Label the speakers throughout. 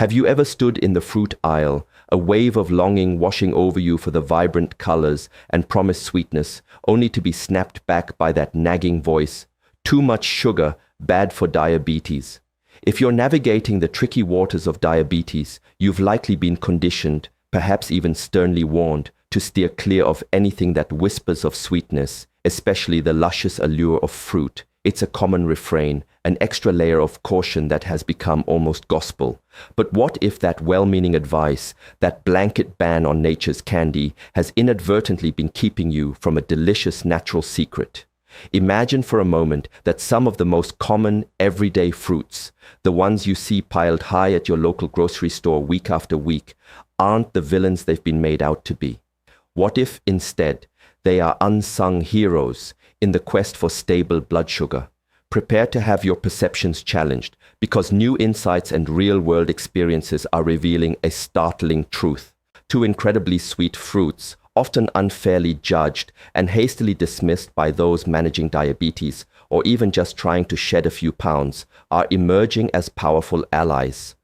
Speaker 1: Have you ever stood in the fruit aisle, a wave of longing washing over you for the vibrant colors and promised sweetness, only to be snapped back by that nagging voice, "Too much sugar, bad for diabetes"? If you're navigating the tricky waters of diabetes, you've likely been conditioned, perhaps even sternly warned, to steer clear of anything that whispers of sweetness, especially the luscious allure of fruit. It's a common refrain, an extra layer of caution that has become almost gospel. But what if that well-meaning advice, that blanket ban on nature's candy, has inadvertently been keeping you from a delicious natural secret? Imagine for a moment that some of the most common everyday fruits, the ones you see piled high at your local grocery store week after week, aren't the villains they've been made out to be. What if, instead, they are unsung heroes in the quest for stable blood sugar? Prepare to have your perceptions challenged, because new insights and real-world experiences are revealing a startling truth. Two incredibly sweet fruits, often unfairly judged and hastily dismissed by those managing diabetes or even just trying to shed a few pounds, are emerging as powerful allies.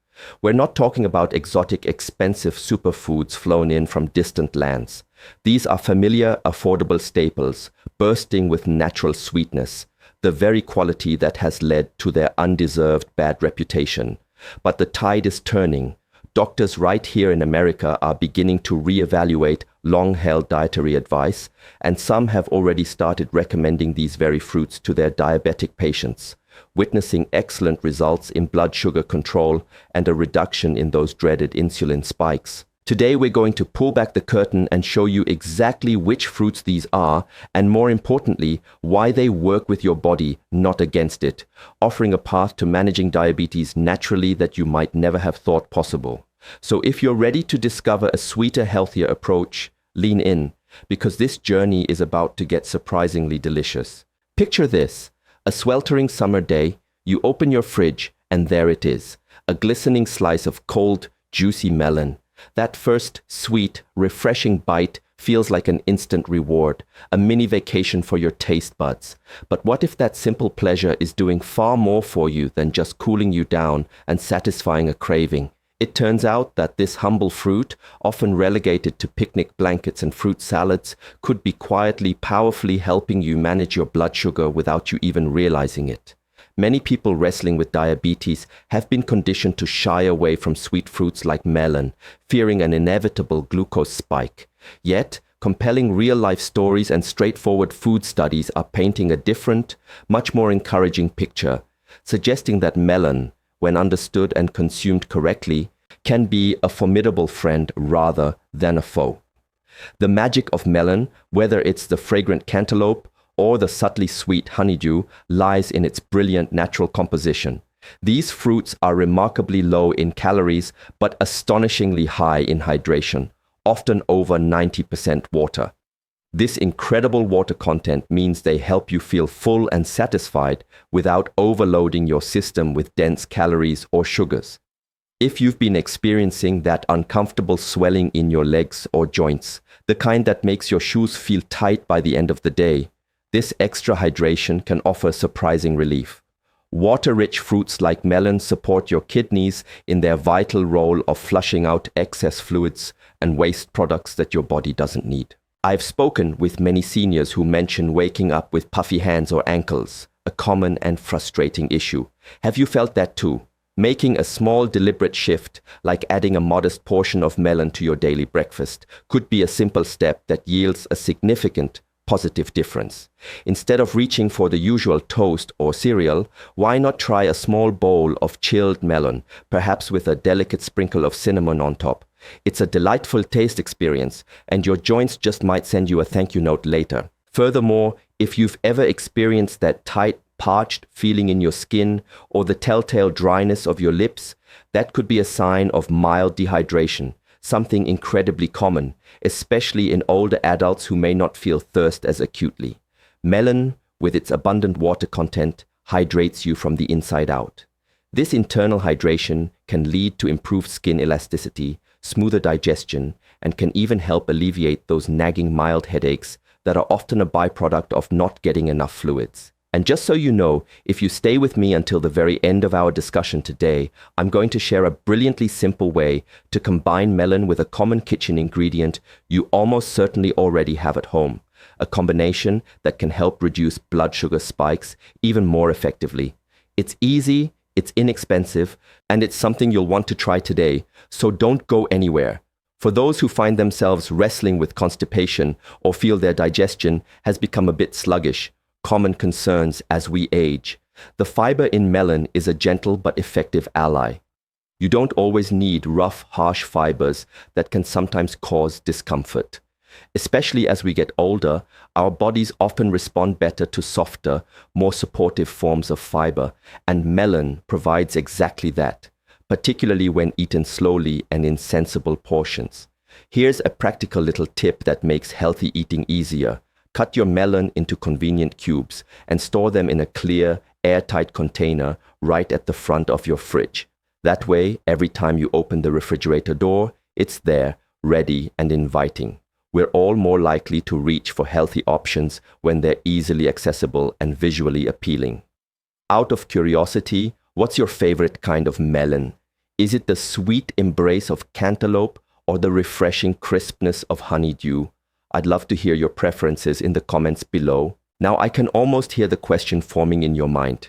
Speaker 1: We're not talking about exotic, expensive superfoods flown in from distant lands. These are familiar, affordable staples, bursting with natural sweetness, the very quality that has led to their undeserved bad reputation. But the tide is turning. Doctors right here in America are beginning to reevaluate long-held dietary advice, and some have already started recommending these very fruits to their diabetic patients, witnessing excellent results in blood sugar control and a reduction in those dreaded insulin spikes. Today we're going to pull back the curtain and show you exactly which fruits these are, and more importantly, why they work with your body, not against it, offering a path to managing diabetes naturally that you might never have thought possible. So if you're ready to discover a sweeter, healthier approach, lean in, because this journey is about to get surprisingly delicious. Picture this: a sweltering summer day, you open your fridge, and there it is, a glistening slice of cold, juicy melon. That first sweet, refreshing bite feels like an instant reward, a mini vacation for your taste buds. But what if that simple pleasure is doing far more for you than just cooling you down and satisfying a craving? It turns out that this humble fruit, often relegated to picnic blankets and fruit salads, could be quietly, powerfully helping you manage your blood sugar without you even realizing it. Many people wrestling with diabetes have been conditioned to shy away from sweet fruits like melon, fearing an inevitable glucose spike. Yet, compelling real-life stories and straightforward food studies are painting a different, much more encouraging picture, suggesting that melon, when understood and consumed correctly, can be a formidable friend rather than a foe. The magic of melon, whether it's the fragrant cantaloupe or the subtly sweet honeydew, lies in its brilliant natural composition. These fruits are remarkably low in calories, but astonishingly high in hydration, often over 90% water. This incredible water content means they help you feel full and satisfied without overloading your system with dense calories or sugars. If you've been experiencing that uncomfortable swelling in your legs or joints, the kind that makes your shoes feel tight by the end of the day, this extra hydration can offer surprising relief. Water-rich fruits like melon support your kidneys in their vital role of flushing out excess fluids and waste products that your body doesn't need. I've spoken with many seniors who mention waking up with puffy hands or ankles, a common and frustrating issue. Have you felt that too? Making a small deliberate shift, like adding a modest portion of melon to your daily breakfast, could be a simple step that yields a significant positive difference. Instead of reaching for the usual toast or cereal, why not try a small bowl of chilled melon, perhaps with a delicate sprinkle of cinnamon on top? It's a delightful taste experience, and your joints just might send you a thank you note later. Furthermore, if you've ever experienced that tight, parched feeling in your skin or the telltale dryness of your lips, that could be a sign of mild dehydration, something incredibly common, especially in older adults who may not feel thirst as acutely. Melon, with its abundant water content, hydrates you from the inside out. This internal hydration can lead to improved skin elasticity, smoother digestion, and can even help alleviate those nagging mild headaches that are often a byproduct of not getting enough fluids. And just so you know, if you stay with me until the very end of our discussion today, I'm going to share a brilliantly simple way to combine melon with a common kitchen ingredient you almost certainly already have at home. A combination that can help reduce blood sugar spikes even more effectively. It's easy, it's inexpensive, and it's something you'll want to try today, so don't go anywhere. For those who find themselves wrestling with constipation or feel their digestion has become a bit sluggish, common concerns as we age, the fiber in melon is a gentle but effective ally. You don't always need rough, harsh fibers that can sometimes cause discomfort. Especially as we get older, our bodies often respond better to softer, more supportive forms of fiber, and melon provides exactly that, particularly when eaten slowly and in sensible portions. Here's a practical little tip that makes healthy eating easier. Cut your melon into convenient cubes and store them in a clear, airtight container right at the front of your fridge. That way, every time you open the refrigerator door, it's there, ready and inviting. We're all more likely to reach for healthy options when they're easily accessible and visually appealing. Out of curiosity, what's your favorite kind of melon? Is it the sweet embrace of cantaloupe or the refreshing crispness of honeydew? I'd love to hear your preferences in the comments below. Now I can almost hear the question forming in your mind.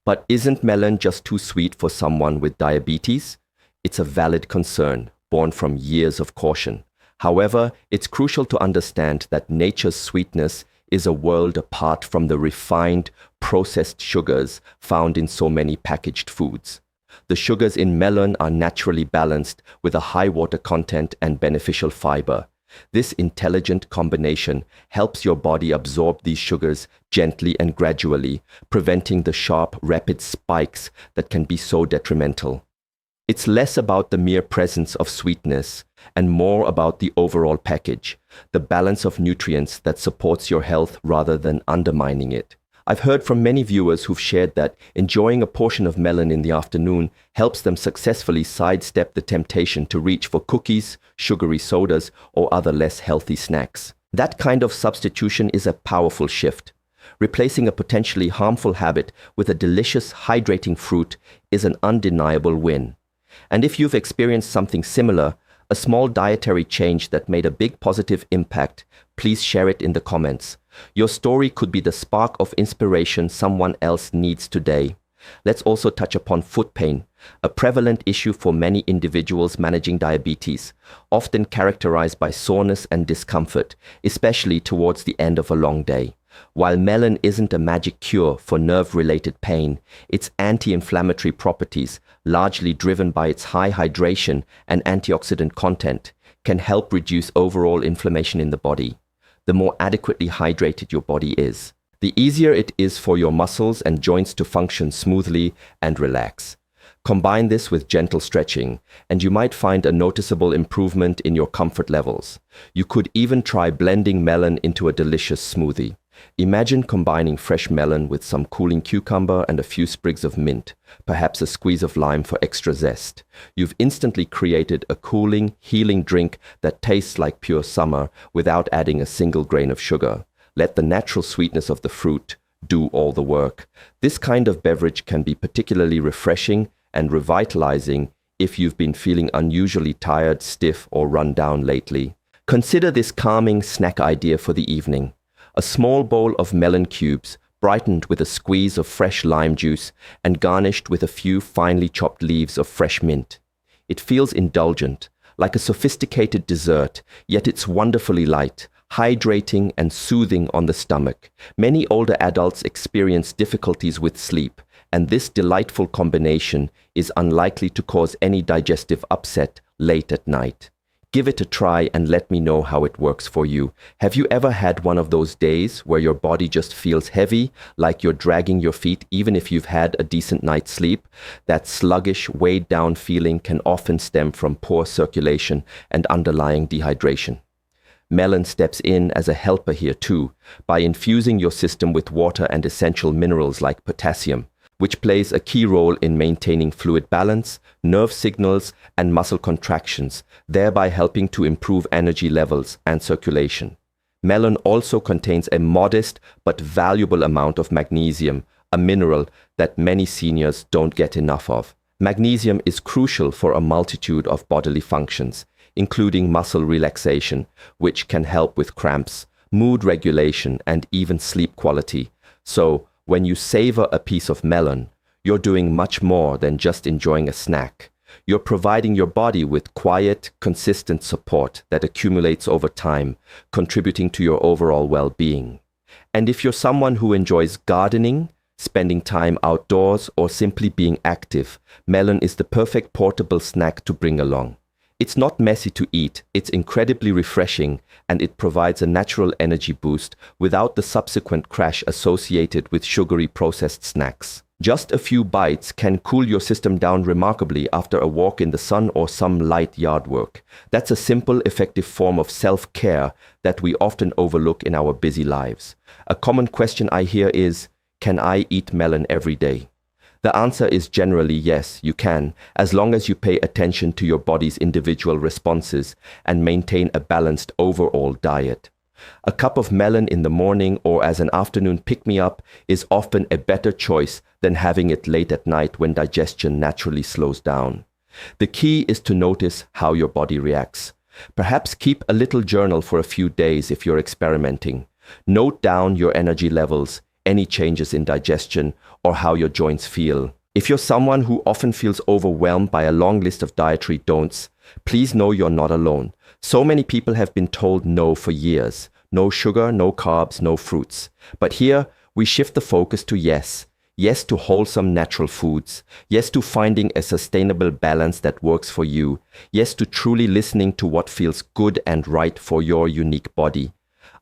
Speaker 1: But isn't melon just too sweet for someone with diabetes? It's a valid concern, born from years of caution. However, it's crucial to understand that nature's sweetness is a world apart from the refined, processed sugars found in so many packaged foods. The sugars in melon are naturally balanced with a high water content and beneficial fiber. This intelligent combination helps your body absorb these sugars gently and gradually, preventing the sharp, rapid spikes that can be so detrimental. It's less about the mere presence of sweetness and more about the overall package, the balance of nutrients that supports your health rather than undermining it. I've heard from many viewers who've shared that enjoying a portion of melon in the afternoon helps them successfully sidestep the temptation to reach for cookies, sugary sodas, or other less healthy snacks. That kind of substitution is a powerful shift. Replacing a potentially harmful habit with a delicious, hydrating fruit is an undeniable win. And if you've experienced something similar, a small dietary change that made a big positive impact, please share it in the comments. Your story could be the spark of inspiration someone else needs today. Let's also touch upon foot pain, a prevalent issue for many individuals managing diabetes, often characterized by soreness and discomfort, especially towards the end of a long day. While melon isn't a magic cure for nerve-related pain, its anti-inflammatory properties, largely driven by its high hydration and antioxidant content, can help reduce overall inflammation in the body. The more adequately hydrated your body is, the easier it is for your muscles and joints to function smoothly and relax. Combine this with gentle stretching, and you might find a noticeable improvement in your comfort levels. You could even try blending melon into a delicious smoothie. Imagine combining fresh melon with some cooling cucumber and a few sprigs of mint, perhaps a squeeze of lime for extra zest. You've instantly created a cooling, healing drink that tastes like pure summer without adding a single grain of sugar. Let the natural sweetness of the fruit do all the work. This kind of beverage can be particularly refreshing and revitalizing if you've been feeling unusually tired, stiff, or run down lately. Consider this calming snack idea for the evening. A small bowl of melon cubes, brightened with a squeeze of fresh lime juice and garnished with a few finely chopped leaves of fresh mint. It feels indulgent, like a sophisticated dessert, yet it's wonderfully light, hydrating and soothing on the stomach. Many older adults experience difficulties with sleep, and this delightful combination is unlikely to cause any digestive upset late at night. Give it a try and let me know how it works for you. Have you ever had one of those days where your body just feels heavy, like you're dragging your feet even if you've had a decent night's sleep? That sluggish, weighed down feeling can often stem from poor circulation and underlying dehydration. Melon steps in as a helper here too, by infusing your system with water and essential minerals like potassium, which plays a key role in maintaining fluid balance, nerve signals, and muscle contractions, thereby helping to improve energy levels and circulation. Melon also contains a modest but valuable amount of magnesium, a mineral that many seniors don't get enough of. Magnesium is crucial for a multitude of bodily functions, including muscle relaxation, which can help with cramps, mood regulation, and even sleep quality. So, when you savor a piece of melon, you're doing much more than just enjoying a snack. You're providing your body with quiet, consistent support that accumulates over time, contributing to your overall well-being. And if you're someone who enjoys gardening, spending time outdoors, or simply being active, melon is the perfect portable snack to bring along. It's not messy to eat, it's incredibly refreshing, and it provides a natural energy boost without the subsequent crash associated with sugary processed snacks. Just a few bites can cool your system down remarkably after a walk in the sun or some light yard work. That's a simple, effective form of self-care that we often overlook in our busy lives. A common question I hear is, can I eat melon every day? The answer is generally yes, you can, as long as you pay attention to your body's individual responses and maintain a balanced overall diet. A cup of melon in the morning or as an afternoon pick-me-up is often a better choice than having it late at night when digestion naturally slows down. The key is to notice how your body reacts. Perhaps keep a little journal for a few days if you're experimenting. Note down your energy levels, any changes in digestion, or how your joints feel. If you're someone who often feels overwhelmed by a long list of dietary don'ts, please know you're not alone. So many people have been told no for years. No sugar, no carbs, no fruits. But here, we shift the focus to yes. Yes to wholesome natural foods. Yes to finding a sustainable balance that works for you. Yes to truly listening to what feels good and right for your unique body.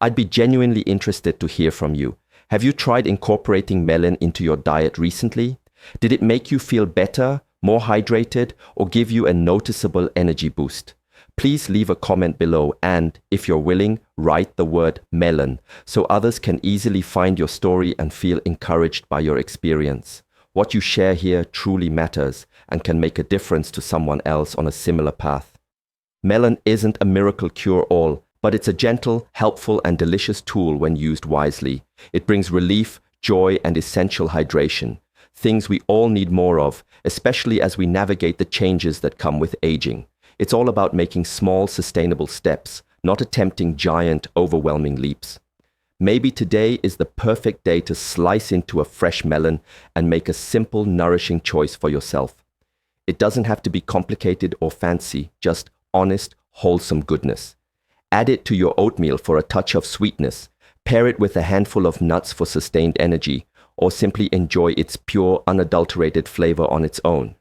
Speaker 1: I'd be genuinely interested to hear from you. Have you tried incorporating melon into your diet recently? Did it make you feel better, more hydrated, or give you a noticeable energy boost? Please leave a comment below and, if you're willing, write the word melon so others can easily find your story and feel encouraged by your experience. What you share here truly matters and can make a difference to someone else on a similar path. Melon isn't a miracle cure-all, but it's a gentle, helpful, and delicious tool when used wisely. It brings relief, joy, and essential hydration, things we all need more of, especially as we navigate the changes that come with aging. It's all about making small, sustainable steps, not attempting giant, overwhelming leaps. Maybe today is the perfect day to slice into a fresh melon and make a simple, nourishing choice for yourself. It doesn't have to be complicated or fancy, just honest, wholesome goodness. Add it to your oatmeal for a touch of sweetness, pair it with a handful of nuts for sustained energy, or simply enjoy its pure, unadulterated flavor on its own.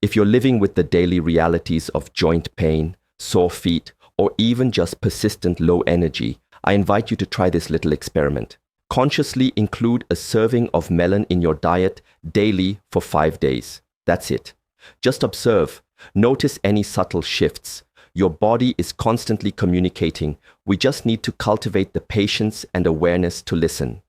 Speaker 1: If you're living with the daily realities of joint pain, sore feet, or even just persistent low energy, I invite you to try this little experiment. Consciously include a serving of melon in your diet daily for 5 days. That's it. Just observe. Notice any subtle shifts. Your body is constantly communicating. We just need to cultivate the patience and awareness to listen.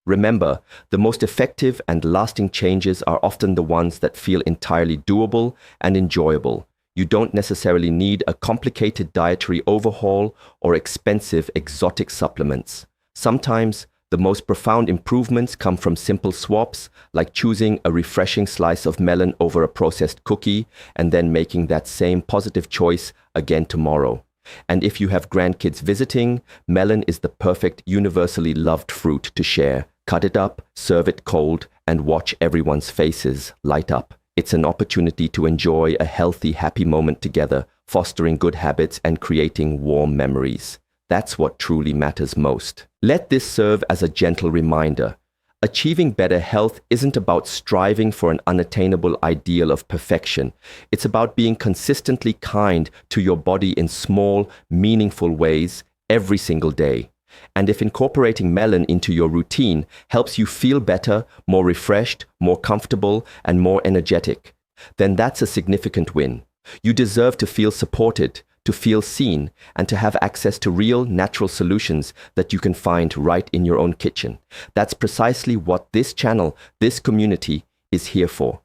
Speaker 1: Remember, the most effective and lasting changes are often the ones that feel entirely doable and enjoyable. You don't necessarily need a complicated dietary overhaul or expensive exotic supplements. Sometimes, the most profound improvements come from simple swaps, like choosing a refreshing slice of melon over a processed cookie and then making that same positive choice again tomorrow. And if you have grandkids visiting, melon is the perfect universally loved fruit to share. Cut it up, serve it cold, and watch everyone's faces light up. It's an opportunity to enjoy a healthy, happy moment together, fostering good habits and creating warm memories. That's what truly matters most. Let this serve as a gentle reminder. Achieving better health isn't about striving for an unattainable ideal of perfection. It's about being consistently kind to your body in small, meaningful ways every single day. And if incorporating melon into your routine helps you feel better, more refreshed, more comfortable, and more energetic, then that's a significant win. You deserve to feel supported, to feel seen, and to have access to real, natural solutions that you can find right in your own kitchen. That's precisely what this channel, this community, is here for.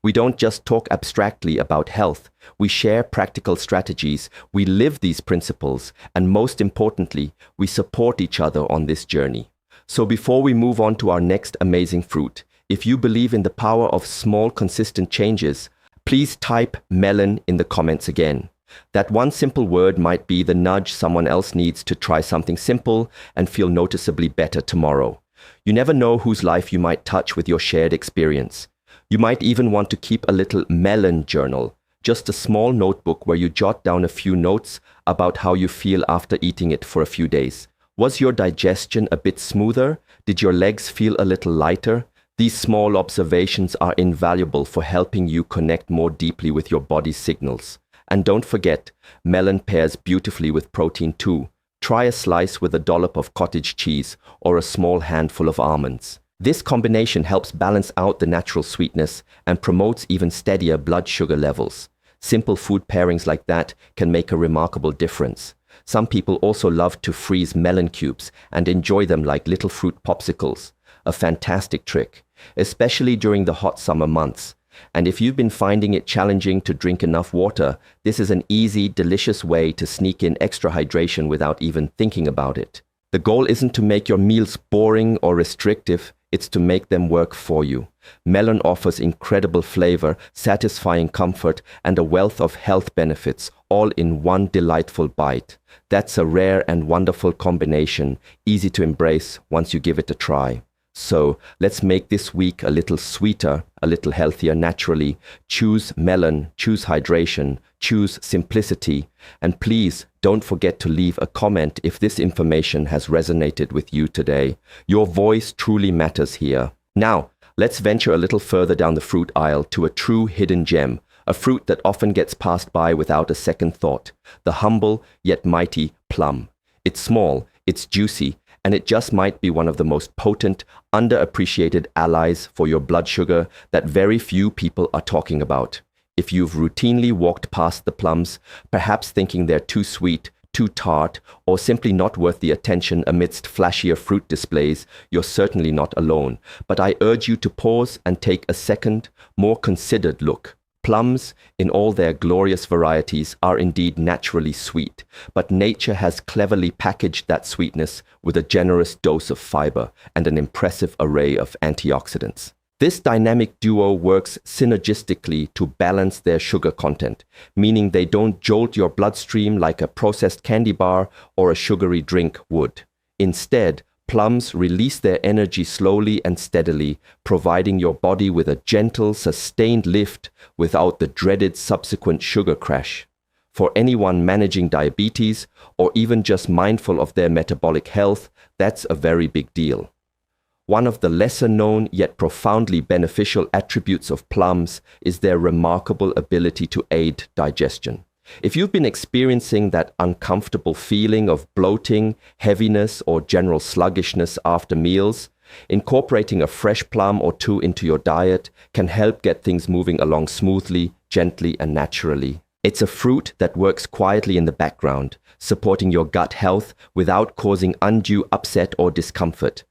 Speaker 1: We don't just talk abstractly about health. We share practical strategies. We live these principles. And most importantly, we support each other on this journey. So before we move on to our next amazing fruit, if you believe in the power of small, consistent changes, please type melon in the comments again. That one simple word might be the nudge someone else needs to try something simple and feel noticeably better tomorrow. You never know whose life you might touch with your shared experience. You might even want to keep a little melon journal, just a small notebook where you jot down a few notes about how you feel after eating it for a few days. Was your digestion a bit smoother? Did your legs feel a little lighter? These small observations are invaluable for helping you connect more deeply with your body's signals. And don't forget, melon pairs beautifully with protein too. Try a slice with a dollop of cottage cheese or a small handful of almonds. This combination helps balance out the natural sweetness and promotes even steadier blood sugar levels. Simple food pairings like that can make a remarkable difference. Some people also love to freeze melon cubes and enjoy them like little fruit popsicles. A fantastic trick, especially during the hot summer months. And if you've been finding it challenging to drink enough water, this is an easy, delicious way to sneak in extra hydration without even thinking about it. The goal isn't to make your meals boring or restrictive, it's to make them work for you. Melon offers incredible flavor, satisfying comfort, and a wealth of health benefits, all in one delightful bite. That's a rare and wonderful combination, easy to embrace once you give it a try. So let's make this week a little sweeter, a little healthier naturally. Choose melon, choose hydration, choose simplicity. And please don't forget to leave a comment if this information has resonated with you today. Your voice truly matters here. Now, let's venture a little further down the fruit aisle to a true hidden gem, a fruit that often gets passed by without a second thought, the humble yet mighty plum. It's small, it's juicy, and it just might be one of the most potent, underappreciated allies for your blood sugar that very few people are talking about. If you've routinely walked past the plums, perhaps thinking they're too sweet, too tart, or simply not worth the attention amidst flashier fruit displays, you're certainly not alone. But I urge you to pause and take a second, more considered look. Plums, in all their glorious varieties, are indeed naturally sweet, but nature has cleverly packaged that sweetness with a generous dose of fiber and an impressive array of antioxidants. This dynamic duo works synergistically to balance their sugar content, meaning they don't jolt your bloodstream like a processed candy bar or a sugary drink would. Instead, plums release their energy slowly and steadily, providing your body with a gentle, sustained lift without the dreaded subsequent sugar crash. For anyone managing diabetes or even just mindful of their metabolic health, that's a very big deal. One of the lesser known yet profoundly beneficial attributes of plums is their remarkable ability to aid digestion. If you've been experiencing that uncomfortable feeling of bloating, heaviness, or general sluggishness after meals, incorporating a fresh plum or two into your diet can help get things moving along smoothly, gently, and naturally. It's a fruit that works quietly in the background, supporting your gut health without causing undue upset or discomfort.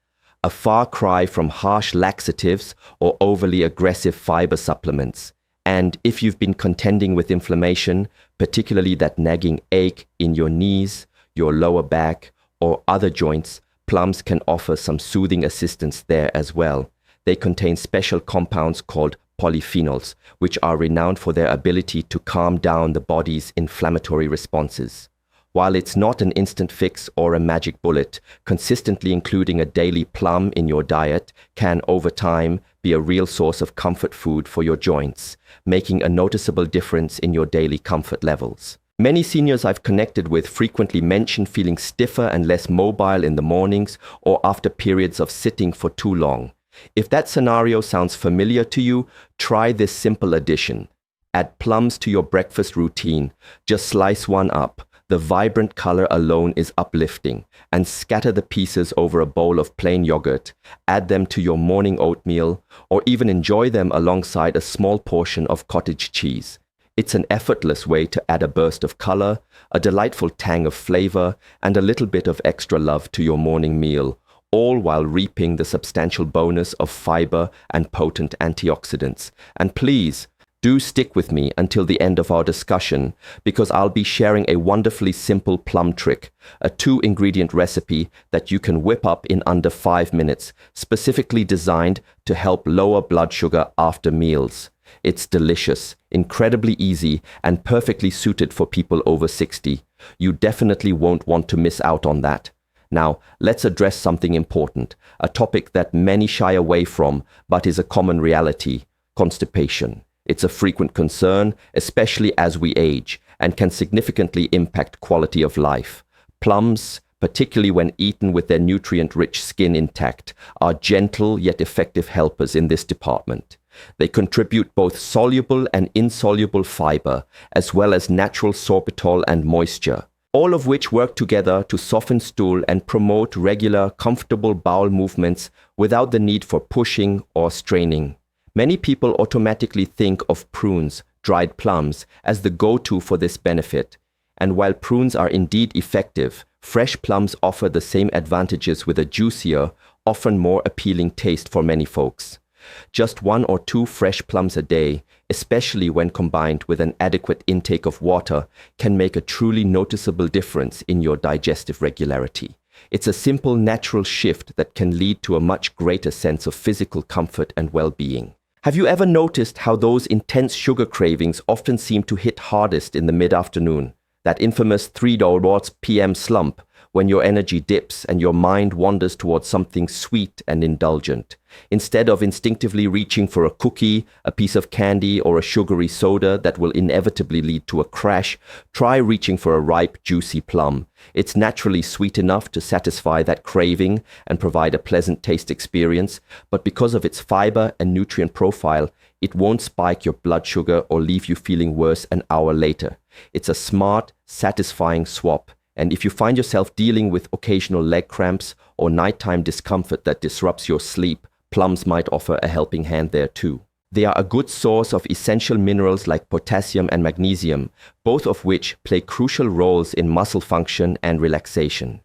Speaker 1: A far cry from harsh laxatives or overly aggressive fiber supplements. And if you've been contending with inflammation, particularly that nagging ache in your knees, your lower back, or other joints, plums can offer some soothing assistance there as well. They contain special compounds called polyphenols, which are renowned for their ability to calm down the body's inflammatory responses. While it's not an instant fix or a magic bullet, consistently including a daily plum in your diet can, over time, be a real source of comfort food for your joints, making a noticeable difference in your daily comfort levels. Many seniors I've connected with frequently mention feeling stiffer and less mobile in the mornings or after periods of sitting for too long. If that scenario sounds familiar to you, try this simple addition. Add plums to your breakfast routine. Just slice one up. The vibrant color alone is uplifting, and scatter the pieces over a bowl of plain yogurt, add them to your morning oatmeal, or even enjoy them alongside a small portion of cottage cheese. It's an effortless way to add a burst of color, a delightful tang of flavor, and a little bit of extra love to your morning meal, all while reaping the substantial bonus of fiber and potent antioxidants. And please, do stick with me until the end of our discussion, because I'll be sharing a wonderfully simple plum trick, a 2-ingredient recipe that you can whip up in under 5 minutes, specifically designed to help lower blood sugar after meals. It's delicious, incredibly easy, and perfectly suited for people over 60. You definitely won't want to miss out on that. Now, let's address something important, a topic that many shy away from, but is a common reality: constipation. It's a frequent concern, especially as we age, and can significantly impact quality of life. Plums, particularly when eaten with their nutrient-rich skin intact, are gentle yet effective helpers in this department. They contribute both soluble and insoluble fiber, as well as natural sorbitol and moisture, all of which work together to soften stool and promote regular, comfortable bowel movements without the need for pushing or straining. Many people automatically think of prunes, dried plums, as the go-to for this benefit. And while prunes are indeed effective, fresh plums offer the same advantages with a juicier, often more appealing taste for many folks. Just 1 or 2 fresh plums a day, especially when combined with an adequate intake of water, can make a truly noticeable difference in your digestive regularity. It's a simple, natural shift that can lead to a much greater sense of physical comfort and well-being. Have you ever noticed how those intense sugar cravings often seem to hit hardest in the mid-afternoon? That infamous 3 p.m. slump, when your energy dips and your mind wanders towards something sweet and indulgent. Instead of instinctively reaching for a cookie, a piece of candy, or a sugary soda that will inevitably lead to a crash, try reaching for a ripe, juicy plum. It's naturally sweet enough to satisfy that craving and provide a pleasant taste experience, but because of its fiber and nutrient profile, it won't spike your blood sugar or leave you feeling worse an hour later. It's a smart, satisfying swap. And if you find yourself dealing with occasional leg cramps or nighttime discomfort that disrupts your sleep, plums might offer a helping hand there too. They are a good source of essential minerals like potassium and magnesium, both of which play crucial roles in muscle function and relaxation.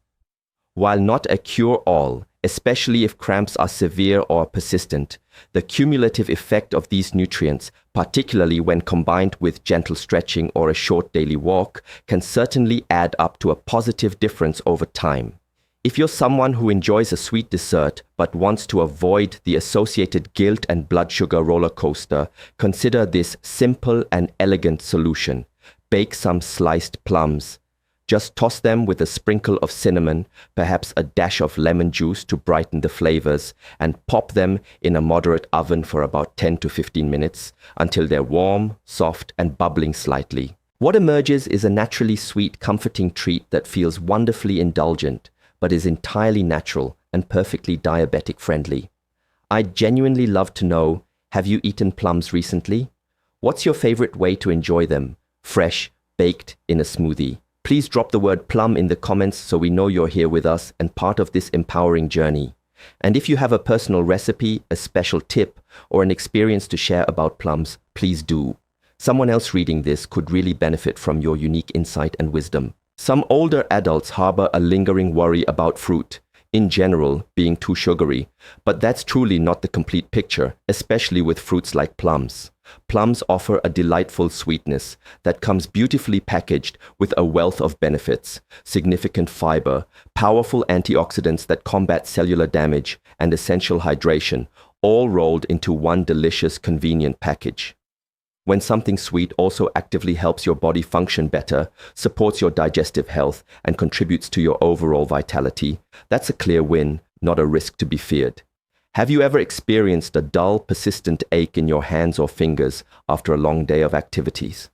Speaker 1: While not a cure-all, especially if cramps are severe or persistent, the cumulative effect of these nutrients, particularly when combined with gentle stretching or a short daily walk, can certainly add up to a positive difference over time. If you're someone who enjoys a sweet dessert but wants to avoid the associated guilt and blood sugar roller coaster, consider this simple and elegant solution. Bake some sliced plums. Just toss them with a sprinkle of cinnamon, perhaps a dash of lemon juice to brighten the flavors, and pop them in a moderate oven for about 10 to 15 minutes until they're warm, soft, and bubbling slightly. What emerges is a naturally sweet, comforting treat that feels wonderfully indulgent, but is entirely natural and perfectly diabetic-friendly. I'd genuinely love to know, have you eaten plums recently? What's your favorite way to enjoy them? Fresh, baked, in a smoothie? Please drop the word plum in the comments so we know you're here with us and part of this empowering journey. And if you have a personal recipe, a special tip, or an experience to share about plums, please do. Someone else reading this could really benefit from your unique insight and wisdom. Some older adults harbor a lingering worry about fruit, in general, being too sugary, but that's truly not the complete picture, especially with fruits like plums. Plums offer a delightful sweetness that comes beautifully packaged with a wealth of benefits, significant fiber, powerful antioxidants that combat cellular damage, and essential hydration, all rolled into one delicious, convenient package. When something sweet also actively helps your body function better, supports your digestive health, and contributes to your overall vitality, that's a clear win, not a risk to be feared. Have you ever experienced a dull, persistent ache in your hands or fingers after a long day of activities?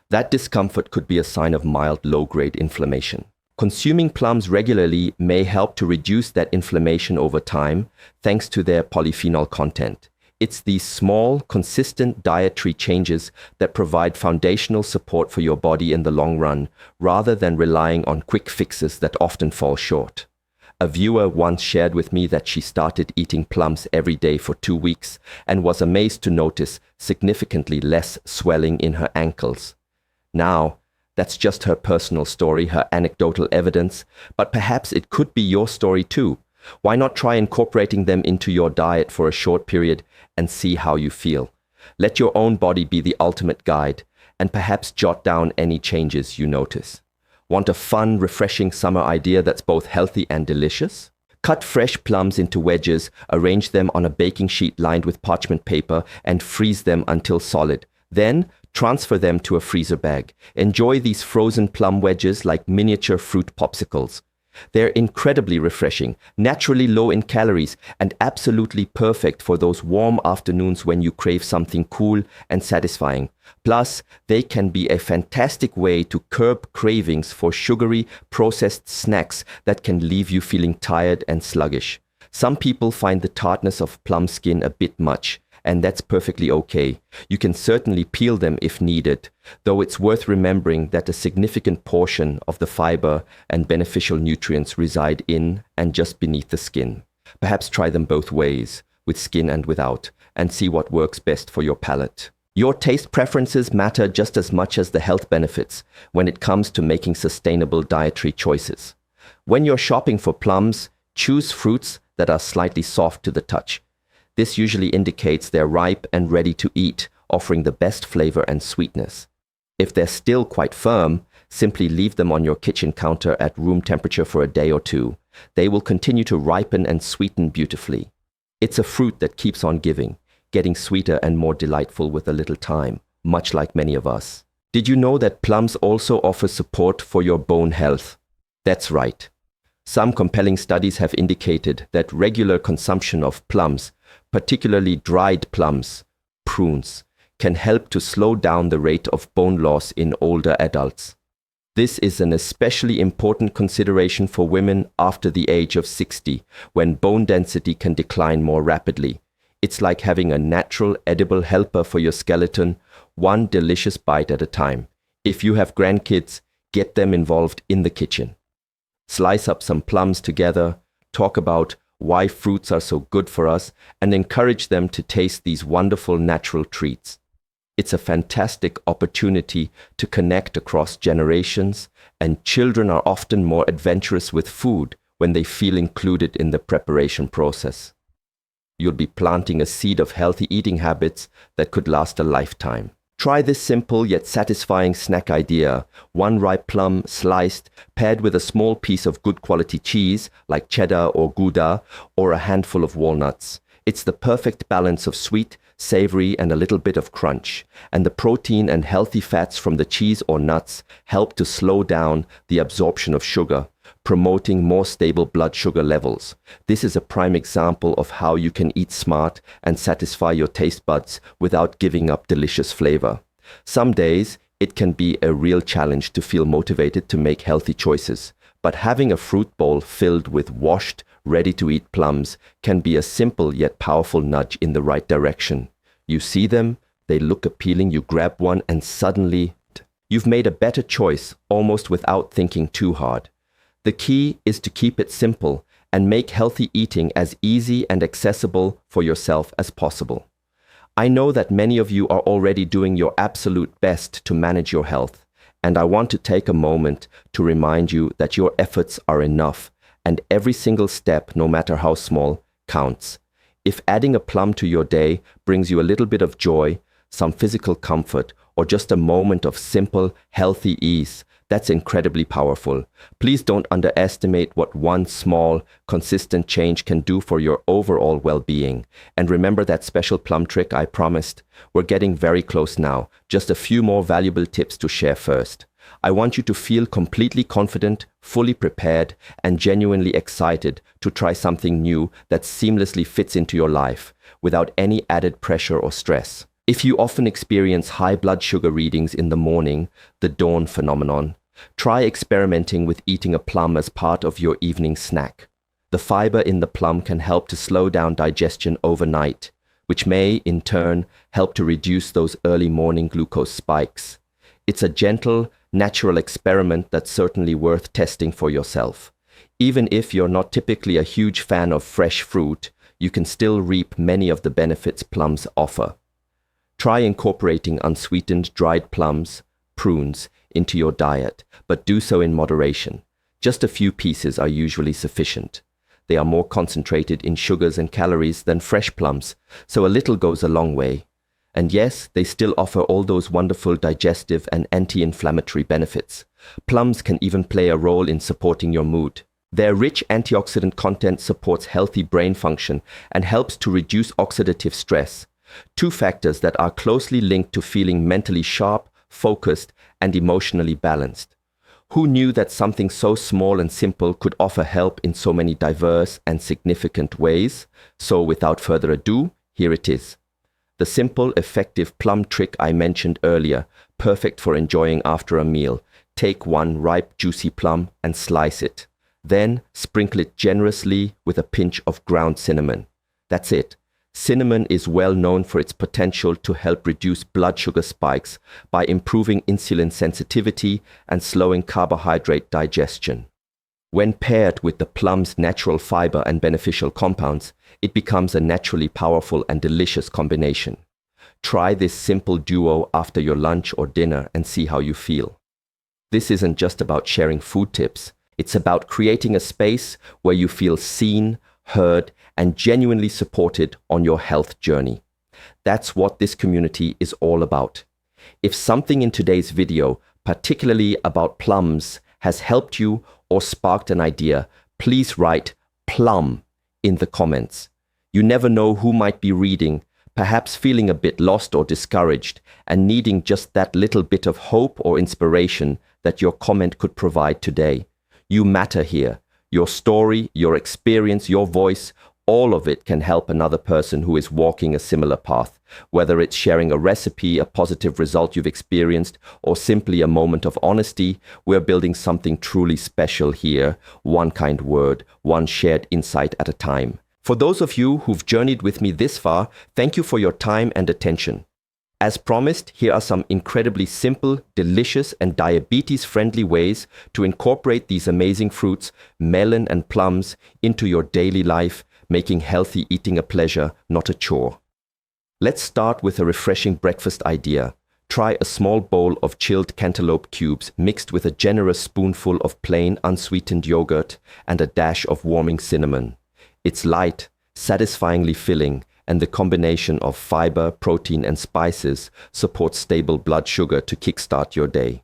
Speaker 1: That discomfort could be a sign of mild, low-grade inflammation. Consuming plums regularly may help to reduce that inflammation over time, thanks to their polyphenol content. It's these small, consistent dietary changes that provide foundational support for your body in the long run, rather than relying on quick fixes that often fall short. A viewer once shared with me that she started eating plums every day for 2 weeks and was amazed to notice significantly less swelling in her ankles. Now, that's just her personal story, her anecdotal evidence, but perhaps it could be your story too. Why not try incorporating them into your diet for a short period and see how you feel? Let your own body be the ultimate guide, and perhaps jot down any changes you notice. Want a fun, refreshing summer idea that's both healthy and delicious? Cut fresh plums into wedges, arrange them on a baking sheet lined with parchment paper, and freeze them until solid. Then, transfer them to a freezer bag. Enjoy these frozen plum wedges like miniature fruit popsicles. They're incredibly refreshing, naturally low in calories, and absolutely perfect for those warm afternoons when you crave something cool and satisfying. Plus, they can be a fantastic way to curb cravings for sugary, processed snacks that can leave you feeling tired and sluggish. Some people find the tartness of plum skin a bit much, and that's perfectly okay. You can certainly peel them if needed, though it's worth remembering that a significant portion of the fiber and beneficial nutrients reside in and just beneath the skin. Perhaps try them both ways, with skin and without, and see what works best for your palate. Your taste preferences matter just as much as the health benefits when it comes to making sustainable dietary choices. When you're shopping for plums, choose fruits that are slightly soft to the touch. This usually indicates they're ripe and ready to eat, offering the best flavor and sweetness. If they're still quite firm, simply leave them on your kitchen counter at room temperature for a day or two. They will continue to ripen and sweeten beautifully. It's a fruit that keeps on giving, getting sweeter and more delightful with a little time, much like many of us. Did you know that plums also offer support for your bone health? That's right. Some compelling studies have indicated that regular consumption of plums, particularly dried plums, prunes, can help to slow down the rate of bone loss in older adults. This is an especially important consideration for women after the age of 60, when bone density can decline more rapidly. It's like having a natural edible helper for your skeleton, one delicious bite at a time. If you have grandkids, get them involved in the kitchen. Slice up some plums together, talk about why fruits are so good for us, and encourage them to taste these wonderful natural treats. It's a fantastic opportunity to connect across generations, and children are often more adventurous with food when they feel included in the preparation process. You'll be planting a seed of healthy eating habits that could last a lifetime. Try this simple yet satisfying snack idea: one ripe plum sliced, paired with a small piece of good quality cheese like cheddar or Gouda, or a handful of walnuts. It's the perfect balance of sweet, savory, and a little bit of crunch. And the protein and healthy fats from the cheese or nuts help to slow down the absorption of sugar, promoting more stable blood sugar levels. This is a prime example of how you can eat smart and satisfy your taste buds without giving up delicious flavor. Some days, it can be a real challenge to feel motivated to make healthy choices, but having a fruit bowl filled with washed, ready-to-eat plums can be a simple yet powerful nudge in the right direction. You see them, they look appealing, you grab one, and suddenly, you've made a better choice almost without thinking too hard. The key is to keep it simple and make healthy eating as easy and accessible for yourself as possible. I know that many of you are already doing your absolute best to manage your health, and I want to take a moment to remind you that your efforts are enough, and every single step, no matter how small, counts. If adding a plum to your day brings you a little bit of joy, some physical comfort, or just a moment of simple, healthy ease, that's incredibly powerful. Please don't underestimate what one small, consistent change can do for your overall well-being. And remember that special plum trick I promised? We're getting very close now. Just a few more valuable tips to share first. I want you to feel completely confident, fully prepared, and genuinely excited to try something new that seamlessly fits into your life without any added pressure or stress. If you often experience high blood sugar readings in the morning, the dawn phenomenon, try experimenting with eating a plum as part of your evening snack. The fiber in the plum can help to slow down digestion overnight, which may, in turn, help to reduce those early morning glucose spikes. It's a gentle, natural experiment that's certainly worth testing for yourself. Even if you're not typically a huge fan of fresh fruit, you can still reap many of the benefits plums offer. Try incorporating unsweetened dried plums, prunes, into your diet, but do so in moderation. Just a few pieces are usually sufficient. They are more concentrated in sugars and calories than fresh plums, so a little goes a long way. And yes, they still offer all those wonderful digestive and anti-inflammatory benefits. Plums can even play a role in supporting your mood. Their rich antioxidant content supports healthy brain function and helps to reduce oxidative stress, two factors that are closely linked to feeling mentally sharp, focused, and emotionally balanced. Who knew that something so small and simple could offer help in so many diverse and significant ways? So without further ado, here it is. The simple, effective plum trick I mentioned earlier, perfect for enjoying after a meal. Take one ripe, juicy plum and slice it. Then sprinkle it generously with a pinch of ground cinnamon. That's it. Cinnamon is well known for its potential to help reduce blood sugar spikes by improving insulin sensitivity and slowing carbohydrate digestion. When paired with the plum's natural fiber and beneficial compounds, it becomes a naturally powerful and delicious combination. Try this simple duo after your lunch or dinner and see how you feel. This isn't just about sharing food tips. It's about creating a space where you feel seen, heard, and genuinely supported on your health journey. That's what this community is all about. If something in today's video, particularly about plums, has helped you or sparked an idea, please write plum in the comments. You never know who might be reading, perhaps feeling a bit lost or discouraged, and needing just that little bit of hope or inspiration that your comment could provide today. You matter here. Your story, your experience, your voice, all of it can help another person who is walking a similar path, whether it's sharing a recipe, a positive result you've experienced, or simply a moment of honesty. We're building something truly special here, one kind word, one shared insight at a time. For those of you who've journeyed with me this far, thank you for your time and attention. As promised, here are some incredibly simple, delicious, and diabetes-friendly ways to incorporate these amazing fruits, melon and plums, into your daily life, making healthy eating a pleasure, not a chore. Let's start with a refreshing breakfast idea. Try a small bowl of chilled cantaloupe cubes mixed with a generous spoonful of plain unsweetened yogurt and a dash of warming cinnamon. It's light, satisfyingly filling, and the combination of fiber, protein, and spices supports stable blood sugar to kickstart your day.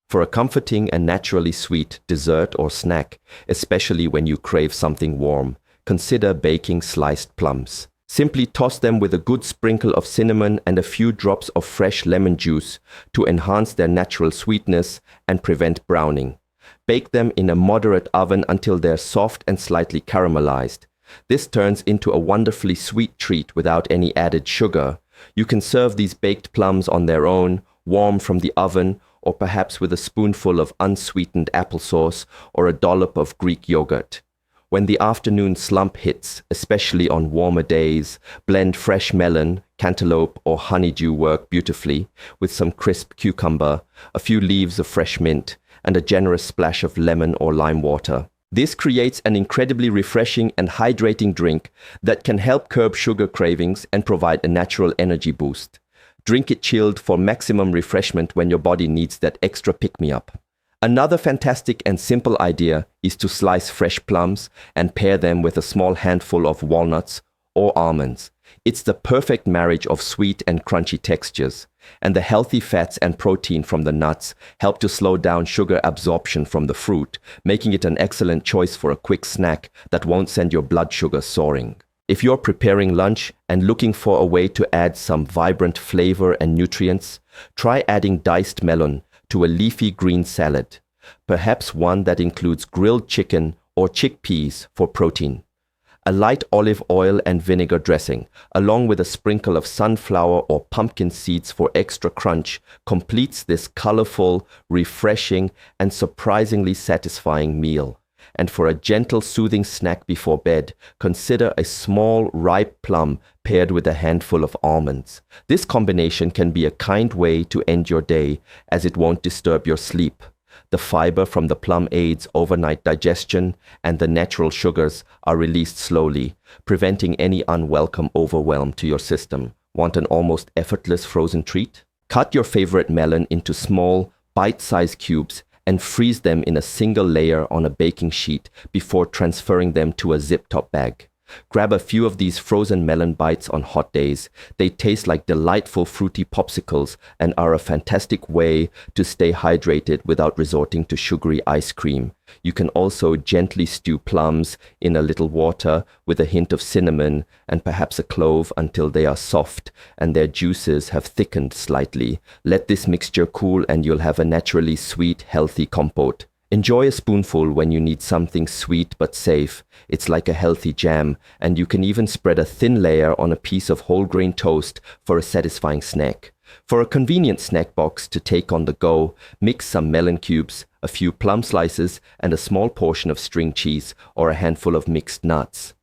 Speaker 1: For a comforting and naturally sweet dessert or snack, especially when you crave something warm, consider baking sliced plums. Simply toss them with a good sprinkle of cinnamon and a few drops of fresh lemon juice to enhance their natural sweetness and prevent browning. Bake them in a moderate oven until they're soft and slightly caramelized. This turns into a wonderfully sweet treat without any added sugar. You can serve these baked plums on their own, warm from the oven, or perhaps with a spoonful of unsweetened applesauce or a dollop of Greek yogurt. When the afternoon slump hits, especially on warmer days, blend fresh melon, cantaloupe, or honeydew work beautifully with some crisp cucumber, a few leaves of fresh mint, and a generous splash of lemon or lime water. This creates an incredibly refreshing and hydrating drink that can help curb sugar cravings and provide a natural energy boost. Drink it chilled for maximum refreshment when your body needs that extra pick-me-up. Another fantastic and simple idea is to slice fresh plums and pair them with a small handful of walnuts or almonds. It's the perfect marriage of sweet and crunchy textures, and the healthy fats and protein from the nuts help to slow down sugar absorption from the fruit, making it an excellent choice for a quick snack that won't send your blood sugar soaring. If you're preparing lunch and looking for a way to add some vibrant flavor and nutrients, try adding diced melon to a leafy green salad, perhaps one that includes grilled chicken or chickpeas for protein. A light olive oil and vinegar dressing, along with a sprinkle of sunflower or pumpkin seeds for extra crunch, completes this colorful, refreshing, and surprisingly satisfying meal. And for a gentle, soothing snack before bed, consider a small, ripe plum paired with a handful of almonds. This combination can be a kind way to end your day, as it won't disturb your sleep. The fiber from the plum aids overnight digestion, and the natural sugars are released slowly, preventing any unwelcome overwhelm to your system. Want an almost effortless frozen treat? Cut your favorite melon into small, bite-sized cubes and freeze them in a single layer on a baking sheet before transferring them to a zip-top bag. Grab a few of these frozen melon bites on hot days. They taste like delightful fruity popsicles and are a fantastic way to stay hydrated without resorting to sugary ice cream. You can also gently stew plums in a little water with a hint of cinnamon and perhaps a clove until they are soft and their juices have thickened slightly. Let this mixture cool and you'll have a naturally sweet, healthy compote. Enjoy a spoonful when you need something sweet but safe. It's like a healthy jam, and you can even spread a thin layer on a piece of whole grain toast for a satisfying snack. For a convenient snack box to take on the go, mix some melon cubes, a few plum slices, and a small portion of string cheese or a handful of mixed nuts.